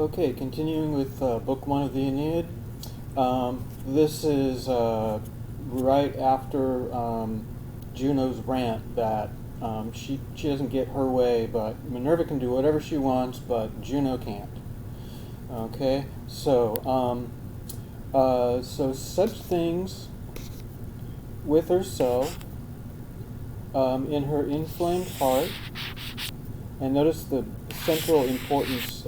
Okay, continuing with Book 1 of the Aeneid. This is right after Juno's rant that she doesn't get her way, but Minerva can do whatever she wants, but Juno can't. Okay, so such things with herself in her inflamed heart, and notice the central importance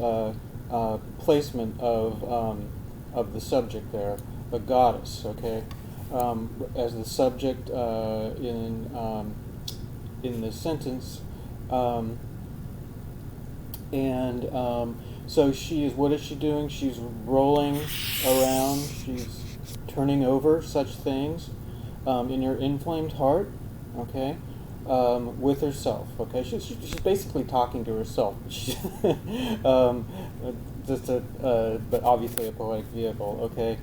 placement of the subject there, the goddess. Okay, as the subject in the sentence, so she is. What is she doing? She's rolling around. She's turning over such things in her inflamed heart. Okay. With herself, okay, she's basically talking to herself. But obviously a poetic vehicle, okay.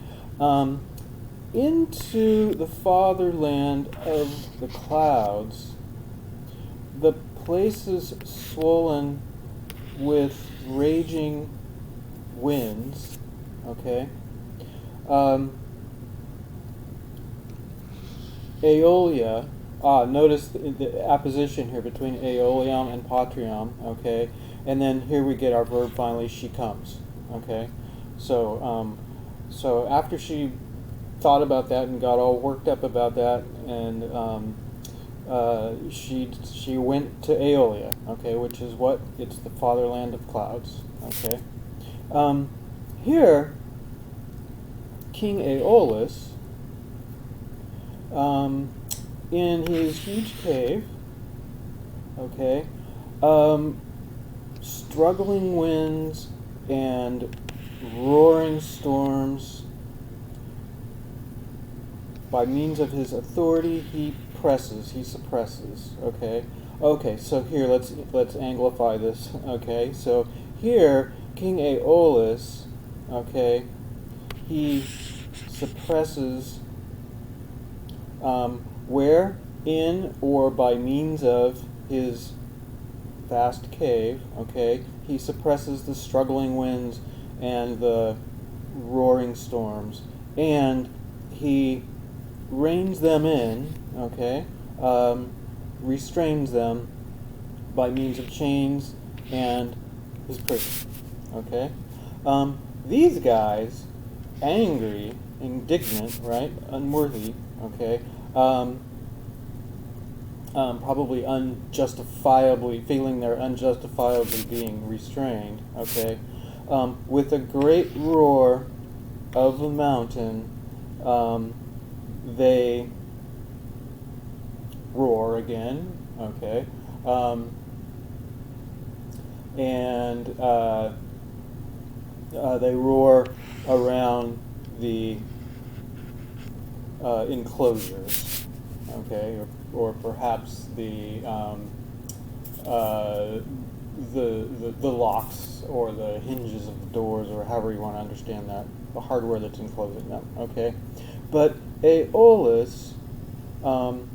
Into the fatherland of the clouds, the places swollen with raging winds, okay. Aeolia. Notice the apposition here between aeoliam and patriam, okay? And then here we get our verb finally, she comes, okay? So after she thought about that and got all worked up about that, and she went to Aeolia, okay, which is what? It's the fatherland of clouds, okay? Here, King Aeolus, in his huge cave, okay, struggling winds and roaring storms, by means of his authority, he suppresses, okay. Okay, so here, let's anglify this, okay. So here, King Aeolus, okay, he suppresses, where? In or by means of his vast cave, okay, he suppresses the struggling winds and the roaring storms, and he reins them in, okay, restrains them by means of chains and his prison, okay. These guys, angry, indignant, right, unworthy, okay, probably unjustifiably feeling they're unjustifiably being restrained, okay, with a great roar of the mountain, they roar again, okay, and they roar around the enclosures, okay, or perhaps the locks or the hinges of the doors, or however you want to understand that, the hardware that's enclosing them, okay. But Aeolus, on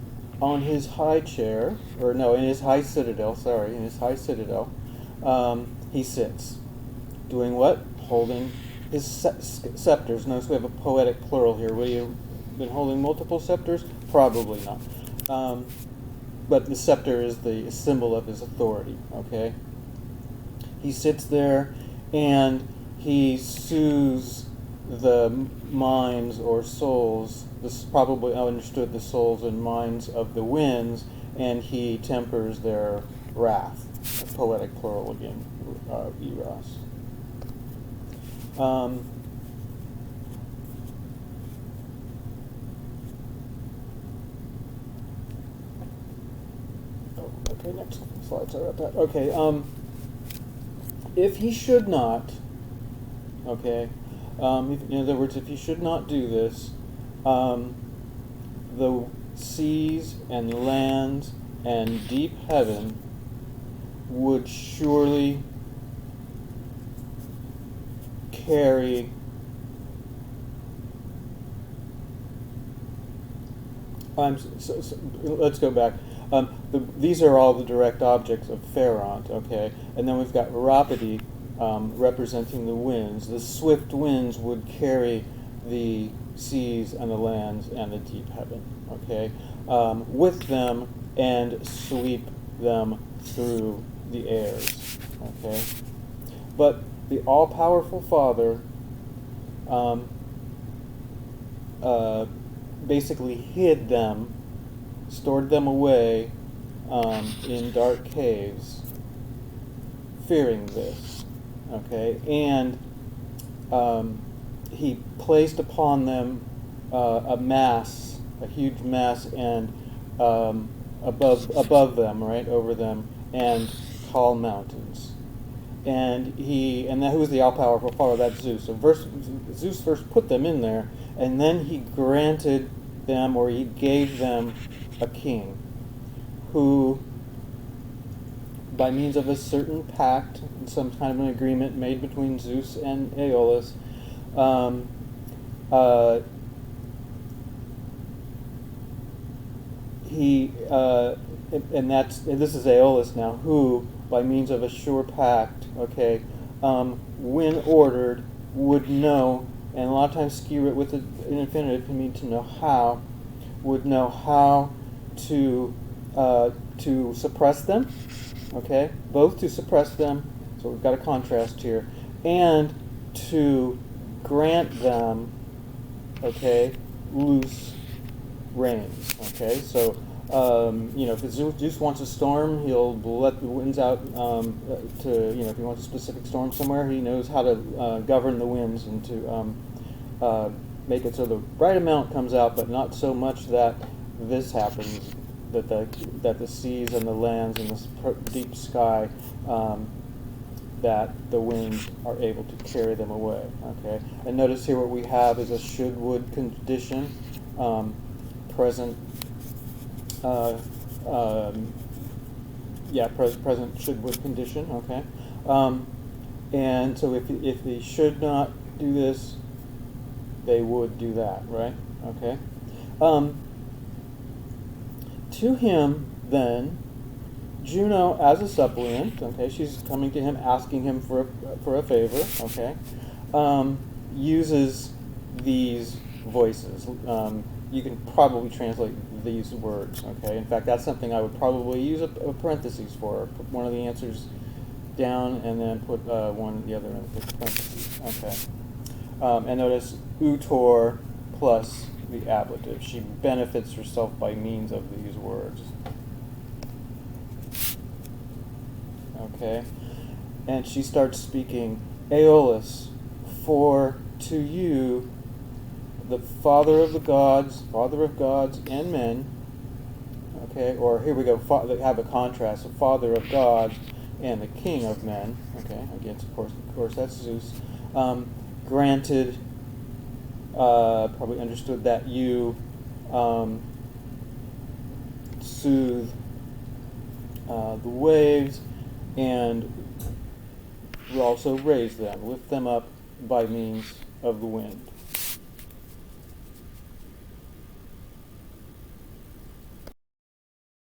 his high chair, or no, in his high citadel, he sits, doing what? Holding his scepters. Notice we have a poetic plural here. Would he have been holding multiple scepters? Probably not. But the scepter is the symbol of his authority, okay? He sits there and he soothes the minds or souls, this probably understood the souls and minds of the winds, and he tempers their wrath. A poetic plural again, eros. Okay, next slide. Sorry about that. Okay, if he should not, okay, in other words, if he should not do this, the seas and lands and deep heaven would surely carry let's go back. These are all the direct objects of Pharon, okay? And then we've got Rhapsody, representing the winds. The swift winds would carry the seas and the lands and the deep heaven, okay, with them and sweep them through the airs, okay. But the all-powerful Father basically hid them, stored them away in dark caves, fearing this, okay, and he placed upon them a mass, a huge mass, and above them, right over them, and tall mountains. And who was the all-powerful Father? That's Zeus. So Zeus first put them in there, and then he granted them, or he gave them, a king, who, by means of a certain pact, some kind of an agreement made between Zeus and Aeolus, this is Aeolus now, who, by means of a sure pact, okay, when ordered, would know, and a lot of times skew it with an infinitive can mean to know how, would know how to suppress them, okay, both to suppress them, so we've got a contrast here, and to grant them, okay, loose reins, okay, so if Zeus wants a storm, he'll let the winds out if he wants a specific storm somewhere, he knows how to govern the winds and to make it so the right amount comes out, but not so much that this happens, that the seas and the lands and the deep sky, that the winds are able to carry them away, okay. And notice here what we have is a should-would condition, present. Present should-would condition, okay. And so if they should not do this, they would do that, right? Okay. To him, then, Juno, as a suppliant, okay, she's coming to him, asking him for a favor, okay, uses these voices. You can probably translate these words, okay? In fact, that's something I would probably use a parentheses for. Put one of the answers down and then put the other in the parentheses, okay? And notice utor plus the ablative. She benefits herself by means of these words. Okay? And she starts speaking, Aeolus, for to you, the Father of gods and men, okay, or here we go, have a contrast, the Father of gods and the King of men, okay, against, of course that's Zeus, granted, probably understood that you soothe the waves and will also raise them, lift them up by means of the wind.